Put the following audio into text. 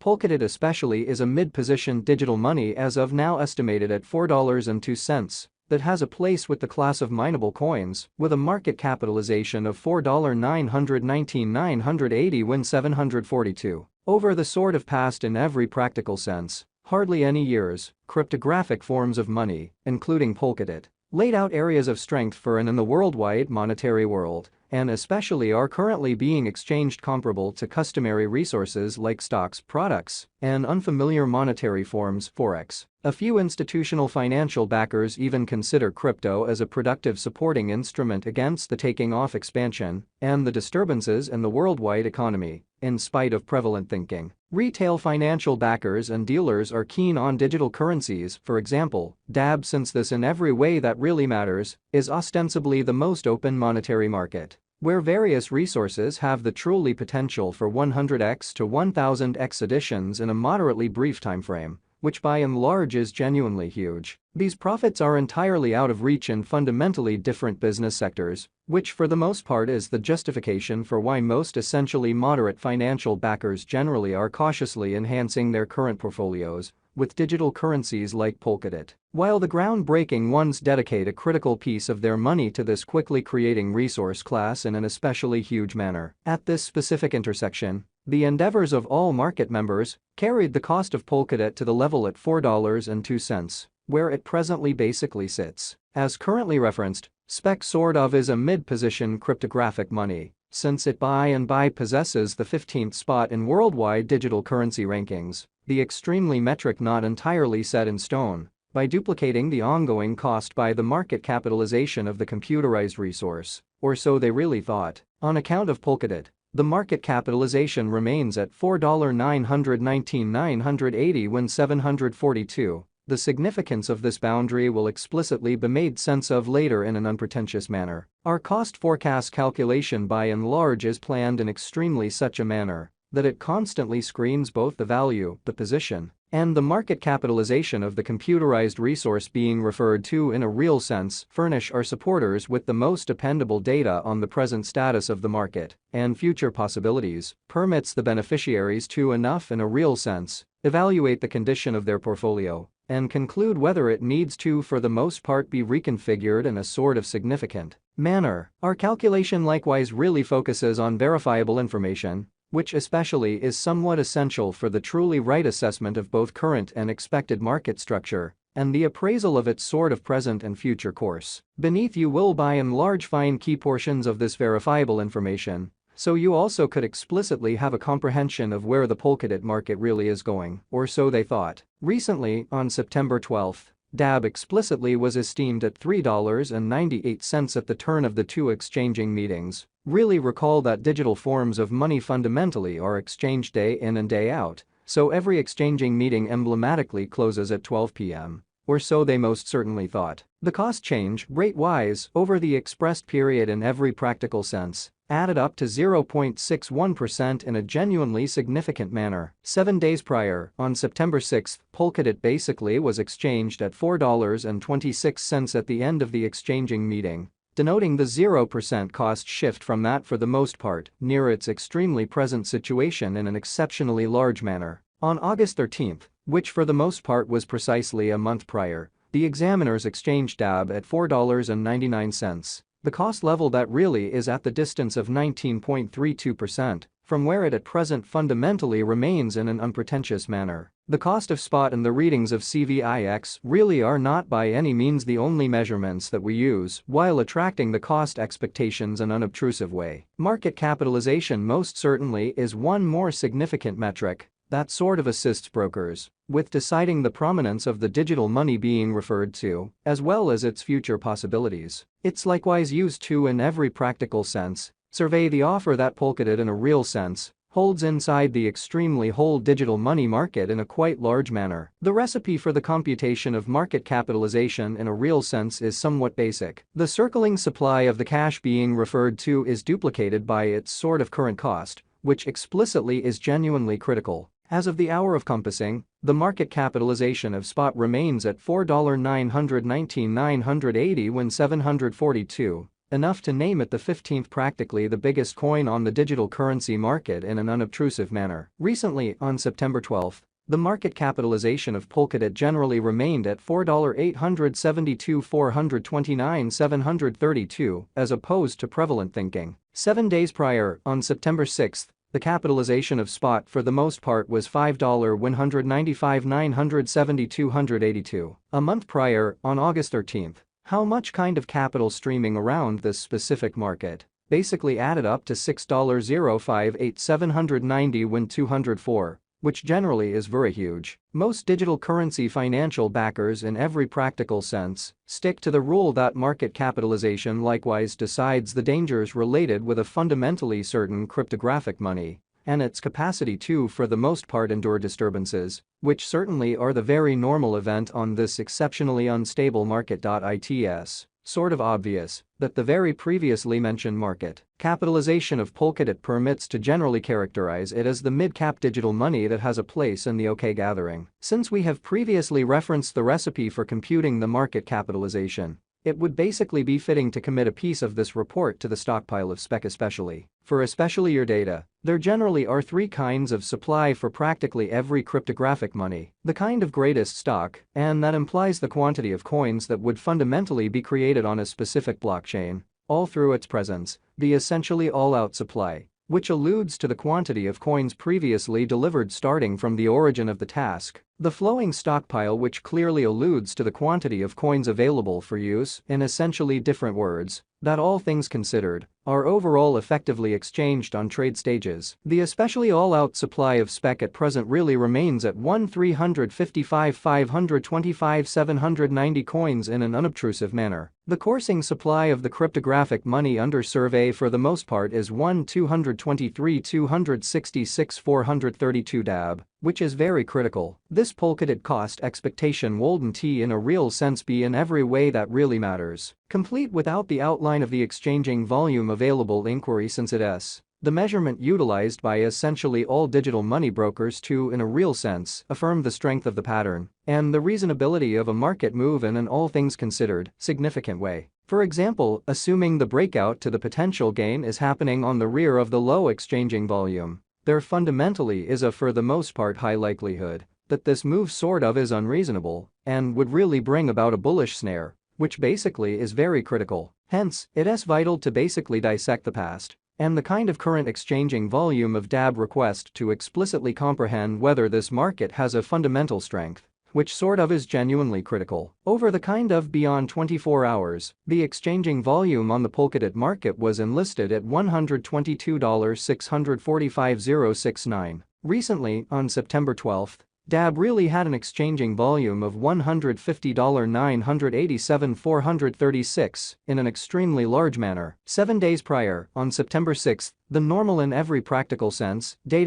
Polkadot especially is a mid-position digital money as of now estimated at $4.02 that has a place with the class of mineable coins with a market capitalization of $4,919,980 when 742. Over the sort of past in every practical sense, hardly any years, cryptographic forms of money, including Polkadot, laid out areas of strength for and in the worldwide monetary world, and especially are currently being exchanged comparable to customary resources like stocks, products, and unfamiliar monetary forms, forex. A few institutional financial backers even consider crypto as a productive supporting instrument against the taking off expansion and the disturbances in the worldwide economy, in spite of prevalent thinking. Retail financial backers and dealers are keen on digital currencies, for example, DAB, since this in every way that really matters is ostensibly the most open monetary market, where various resources have the truly potential for 100x to 1000x additions in a moderately brief timeframe, which by and large is genuinely huge. These profits are entirely out of reach in fundamentally different business sectors, which for the most part is the justification for why most essentially moderate financial backers generally are cautiously enhancing their current portfolios with digital currencies like Polkadot, while the groundbreaking ones dedicate a critical piece of their money to this quickly creating resource class in an especially huge manner. At this specific intersection, the endeavors of all market members carried the cost of Polkadot to the level at $4.02, where it presently basically sits. As currently referenced, SPEC sort of is a mid-position cryptographic money, since it by possesses the 15th spot in worldwide digital currency rankings, the extremely metric not entirely set in stone, by duplicating the ongoing cost by the market capitalization of the computerized resource, or so they really thought. On account of Polkadot, the market capitalization remains at $4,919,980 when 742. The significance of this boundary will explicitly be made sense of later in an unpretentious manner. Our cost forecast calculation by and large is planned in extremely such a manner that it constantly screens both the value, the position, and the market capitalization of the computerized resource being referred to in a real sense, furnish our supporters with the most dependable data on the present status of the market and future possibilities, permits the beneficiaries to enough in a real sense evaluate the condition of their portfolio and conclude whether it needs to for the most part be reconfigured in a sort of significant manner. Our calculation likewise really focuses on verifiable information, which especially is somewhat essential for the truly right assessment of both current and expected market structure and the appraisal of its sort of present and future course. Beneath you will by and large find key portions of this verifiable information, so you also could explicitly have a comprehension of where the Polkadot market really is going, or so they thought. Recently, on September 12, DAB explicitly was esteemed at $3.98 at the turn of the two exchanging meetings. Really recall that digital forms of money fundamentally are exchanged day in and day out, so every exchanging meeting emblematically closes at 12 p.m. or so they most certainly thought. The cost change, rate-wise, over the expressed period in every practical sense, added up to 0.61% in a genuinely significant manner. 7 days prior, on September 6, Polkadot basically was exchanged at $4.26 at the end of the exchanging meeting, denoting the 0% cost shift from that for the most part near its extremely present situation in an exceptionally large manner. On August 13, which for the most part was precisely a month prior, the examiners exchanged DAB at $4.99. The cost level that really is at the distance of 19.32% from where it at present fundamentally remains in an unpretentious manner. The cost of spot and the readings of CVIX really are not by any means the only measurements that we use while attracting the cost expectations in an unobtrusive way. Market capitalization most certainly is one more significant metric that sort of assists brokers with deciding the prominence of the digital money being referred to, as well as its future possibilities. It's likewise used to, in every practical sense, survey the offer that Polkadot in a real sense holds inside the extremely whole digital money market in a quite large manner. The recipe for the computation of market capitalization in a real sense is somewhat basic. The circling supply of the cash being referred to is duplicated by its sort of current cost, which explicitly is genuinely critical. As of the hour of compassing, the market capitalization of spot remains at $4,919,980 when 742, enough to name it the 15th, practically the biggest coin on the digital currency market in an unobtrusive manner. Recently, on September 12, the market capitalization of Polkadot generally remained at $4,872,429,732 as opposed to prevalent thinking. 7 days prior, on September 6, the capitalization of spot for the most part was $5,195,970,282. A month prior, on August 13. How much kind of capital streaming around this specific market basically added up to $6,058,790,204, which generally is very huge. Most digital currency financial backers in every practical sense stick to the rule that market capitalization likewise decides the dangers related with a fundamentally certain cryptographic money and its capacity to for the most part endure disturbances, which certainly are the very normal event on this exceptionally unstable market. It's sort of obvious that the very previously mentioned market capitalization of Polkadot permits to generally characterize it as the mid-cap digital money that has a place in the OK gathering. Since we have previously referenced the recipe for computing the market capitalization, it would basically be fitting to commit a piece of this report to the stockpile of spec especially. For especially your data, there generally are 3 kinds of supply for practically every cryptographic money. The kind of greatest stock, and that implies the quantity of coins that would fundamentally be created on a specific blockchain, all through its presence, the essentially all-out supply, which alludes to the quantity of coins previously delivered starting from the origin of the task. The flowing stockpile, which clearly alludes to the quantity of coins available for use, in essentially different words, that all things considered, are overall effectively exchanged on trade stages. The especially all-out supply of spec at present really remains at 1,355,525,790 coins in an unobtrusive manner. The coursing supply of the cryptographic money under survey for the most part is 1,223,266,432 DAB, which is very critical. This Polkadot cost expectation wouldn't in a real sense be in every way that really matters complete without the outline of the exchanging volume available inquiry, since it's the measurement utilized by essentially all digital money brokers to, in a real sense, affirm the strength of the pattern and the reasonability of a market move in an all things considered significant way. For example, assuming the breakout to the potential gain is happening on the rear of the low exchanging volume, there fundamentally is a for the most part high likelihood that this move sort of is unreasonable and would really bring about a bullish snare, which basically is very critical. Hence, it's vital to basically dissect the past and the kind of current exchanging volume of DAB request to explicitly comprehend whether this market has a fundamental strength, which sort of is genuinely critical. Over the kind of beyond 24 hours, the exchanging volume on the Polkadot market was enlisted at $122,645,069. Recently, on September 12, DAB really had an exchanging volume of $150,987,436 in an extremely large manner. 7 days prior, on September 6, the normal in every practical sense, data